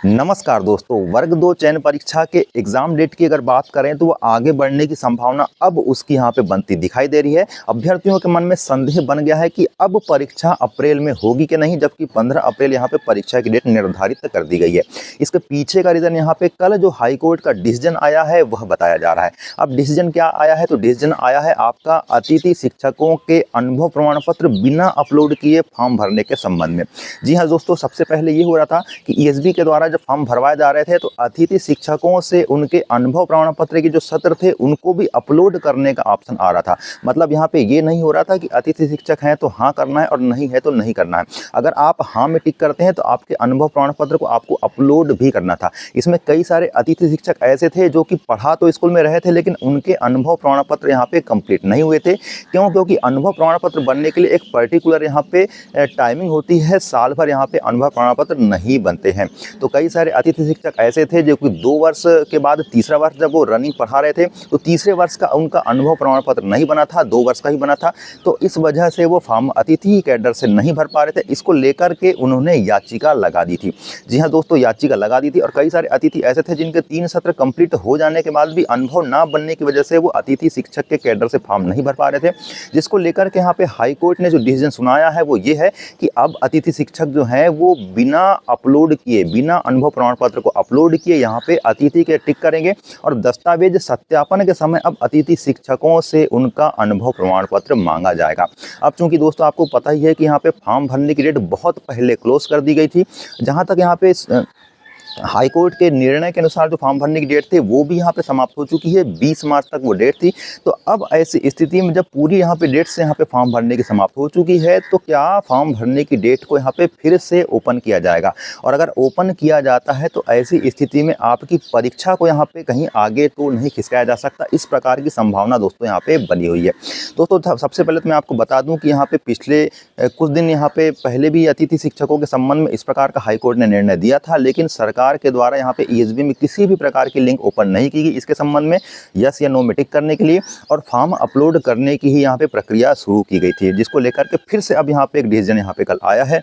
नमस्कार दोस्तों, वर्ग 2 चयन परीक्षा के एग्जाम डेट की अगर बात करें तो वो आगे बढ़ने की संभावना अब उसकी यहाँ पे बनती दिखाई दे रही है। अभ्यर्थियों के मन में संदेह बन गया है कि अब परीक्षा अप्रैल में होगी कि नहीं, जबकि 15 अप्रैल यहाँ पे परीक्षा की डेट निर्धारित कर दी गई है। इसके पीछे का रीज़न यहाँ पे कल जो हाई कोर्ट का डिसीजन आया है वह बताया जा रहा है। अब डिसीजन क्या आया है, तो डिसीजन आया है आपका अतिथि शिक्षकों के अनुभव प्रमाण पत्र बिना अपलोड किए फॉर्म भरने के संबंध में। जी हाँ दोस्तों, सबसे पहले ये हो रहा था कि ईएसबी के द्वारा जब फॉर्म भरवाए जा रहे थे तो अतिथि शिक्षकों से उनके अनुभव प्रमाण पत्र के जो सत्र थे उनको भी अपलोड करने का ऑप्शन आ रहा था। मतलब यहाँ पे ये नहीं हो रहा था कि अतिथि शिक्षक हैं तो हाँ करना है और नहीं है तो नहीं करना है। अगर आप हाँ में टिक करते हैं तो आपके अनुभव प्रमाण पत्र को आपको अपलोड भी करना था। इसमें कई सारे अतिथि शिक्षक ऐसे थे जो कि पढ़ा तो स्कूल में रहे थे लेकिन उनके अनुभव प्रमाण पत्र यहाँ पे कंप्लीट नहीं हुए थे। क्यों? क्योंकि अनुभव प्रमाण पत्र बनने के लिए एक पर्टिकुलर यहाँ पे टाइमिंग होती है, साल भर यहाँ पे अनुभव प्रमाण पत्र नहीं बनते हैं। तो कई सारे अतिथि शिक्षक ऐसे थे जो कि 2 वर्ष के बाद तीसरा वर्ष जब वो रनिंग पढ़ा रहे थे तो तीसरे वर्ष का उनका अनुभव प्रमाण पत्र नहीं बना था, 2 वर्ष का ही बना था। तो इस वजह से वो फॉर्म अतिथि कैडर से नहीं भर पा रहे थे। इसको लेकर के उन्होंने याचिका लगा दी थी। जी हाँ दोस्तों, याचिका लगा दी थी। और कई सारे अतिथि ऐसे थे जिनके 3 सत्र कंप्लीट हो जाने के बाद भी अनुभव ना बनने की वजह से वो अतिथि शिक्षक के कैडर से फॉर्म नहीं भर पा रहे थे, जिसको लेकर के यहाँ पे हाई कोर्ट ने जो डिसीजन सुनाया है वो ये है कि अब अतिथि शिक्षक जो हैं वो बिना अपलोड किए, बिना अनुभव प्रमाण पत्र को अपलोड किए यहाँ पे अतिथि के टिक करेंगे और दस्तावेज सत्यापन के समय अब अतिथि शिक्षकों से उनका अनुभव प्रमाण पत्र मांगा जाएगा। अब चूंकि दोस्तों आपको पता ही है कि यहाँ पे फॉर्म भरने की डेट बहुत पहले क्लोज कर दी गई थी। जहाँ तक यहाँ पे हाई कोर्ट के निर्णय के अनुसार जो फॉर्म भरने की डेट थी वो भी यहाँ पे समाप्त हो चुकी है, 20 मार्च तक वो डेट थी। तो अब ऐसी स्थिति में जब पूरी यहाँ पे डेट से यहाँ पे फॉर्म भरने की समाप्त हो चुकी है तो क्या फॉर्म भरने की डेट को यहाँ पे फिर से ओपन किया जाएगा? और अगर ओपन किया जाता है तो ऐसी स्थिति में आपकी परीक्षा को यहाँ पे कहीं आगे तो नहीं खिसकाया जा सकता, इस प्रकार की संभावना दोस्तों यहाँ पे बनी हुई है। दोस्तों सबसे पहले तो मैं आपको बता दूँ कि यहाँ पे पिछले कुछ दिन यहाँ पे पहले भी अतिथि शिक्षकों के संबंध में इस प्रकार का हाईकोर्ट ने निर्णय दिया था, लेकिन सरकार के द्वारा यहाँ पे ईएसबी में किसी भी प्रकार की लिंक ओपन नहीं की गई इसके संबंध में यस या नो में टिक करने के लिए, और फॉर्म अपलोड करने की ही यहाँ पे प्रक्रिया शुरू की गई थी, जिसको लेकर के फिर से अब यहाँ पे एक डिसीजन यहाँ पे कल आया है।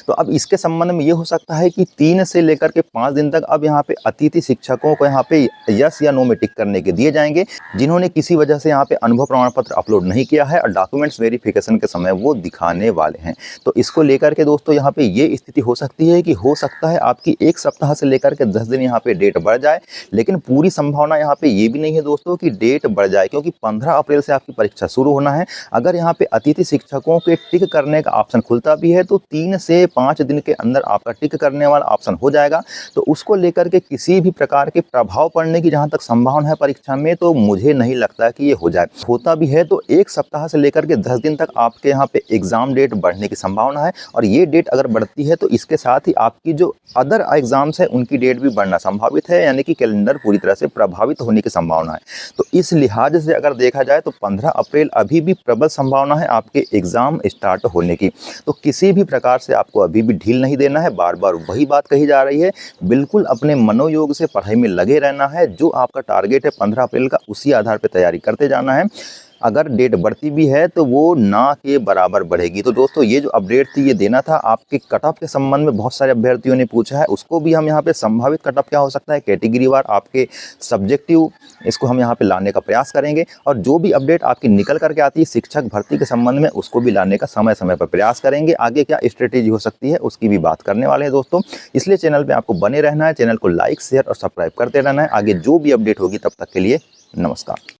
तो अब इसके संबंध में ये हो सकता है कि 3 से लेकर के 5 दिन तक अब यहाँ पे अतिथि शिक्षकों को यहाँ पे यस या नो में टिक करने के दिए जाएंगे, जिन्होंने किसी वजह से यहाँ पे अनुभव प्रमाण पत्र अपलोड नहीं किया है और डॉक्यूमेंट्स वेरिफिकेशन के समय वो दिखाने वाले हैं। तो इसको लेकर के दोस्तों यहाँ पे ये स्थिति हो सकती है कि हो सकता है आपकी 1 सप्ताह से लेकर के 10 दिन यहाँ पे डेट बढ़ जाए, लेकिन पूरी संभावना यहाँ पे ये भी नहीं है दोस्तों कि डेट बढ़ जाए, क्योंकि 15 अप्रैल से आपकी परीक्षा शुरू होना है। अगर यहाँ पे अतिथि शिक्षकों के टिक करने का ऑप्शन खुलता भी है तो 3 से 5 दिन के अंदर आपका टिक करने वाला ऑप्शन हो जाएगा। तो उसको लेकर के किसी भी प्रकार के प्रभाव पड़ने की जहां तक संभावना है परीक्षा में, तो मुझे नहीं लगता कि ये हो जाए। होता भी है तो 1 सप्ताह से लेकर के 10 दिन तक आपके यहाँ पे एग्जाम डेट बढ़ने की संभावना है, और ये डेट अगर बढ़ती है तो इसके साथ ही आपकी जो अदर एग्जाम्स है उनकी डेट भी बढ़ना संभावित है, यानी कि कैलेंडर पूरी तरह से प्रभावित होने की संभावना है। तो इस लिहाज से अगर देखा जाए तो 15 अप्रैल अभी भी प्रबल संभावना है आपके एग्जाम स्टार्ट होने की। तो किसी भी प्रकार से आपको अभी भी ढील नहीं देना है। बार बार वही बात कही जा रही है, बिल्कुल अपने मनोयोग से पढ़ाई में लगे रहना है। जो आपका टारगेट है 15 अप्रैल का, उसी आधार पर तैयारी करते जाना है। अगर डेट बढ़ती भी है तो वो ना के बराबर बढ़ेगी। तो दोस्तों ये जो अपडेट थी ये देना था। आपके कट ऑफ के संबंध में बहुत सारे अभ्यर्थियों ने पूछा है, उसको भी हम यहाँ पे संभावित कट ऑफ क्या हो सकता है कैटेगरी वार, आपके सब्जेक्टिव, इसको हम यहाँ पे लाने का प्रयास करेंगे। और जो भी अपडेट आपकी निकल करके आती है शिक्षक भर्ती के संबंध में, उसको भी लाने का समय समय पर प्रयास करेंगे। आगे क्या स्ट्रेटेजी हो सकती है उसकी भी बात करने वाले हैं दोस्तों। इसलिए चैनल पर आपको बने रहना है, चैनल को लाइक शेयर और सब्सक्राइब करते रहना है। आगे जो भी अपडेट होगी तब तक के लिए नमस्कार।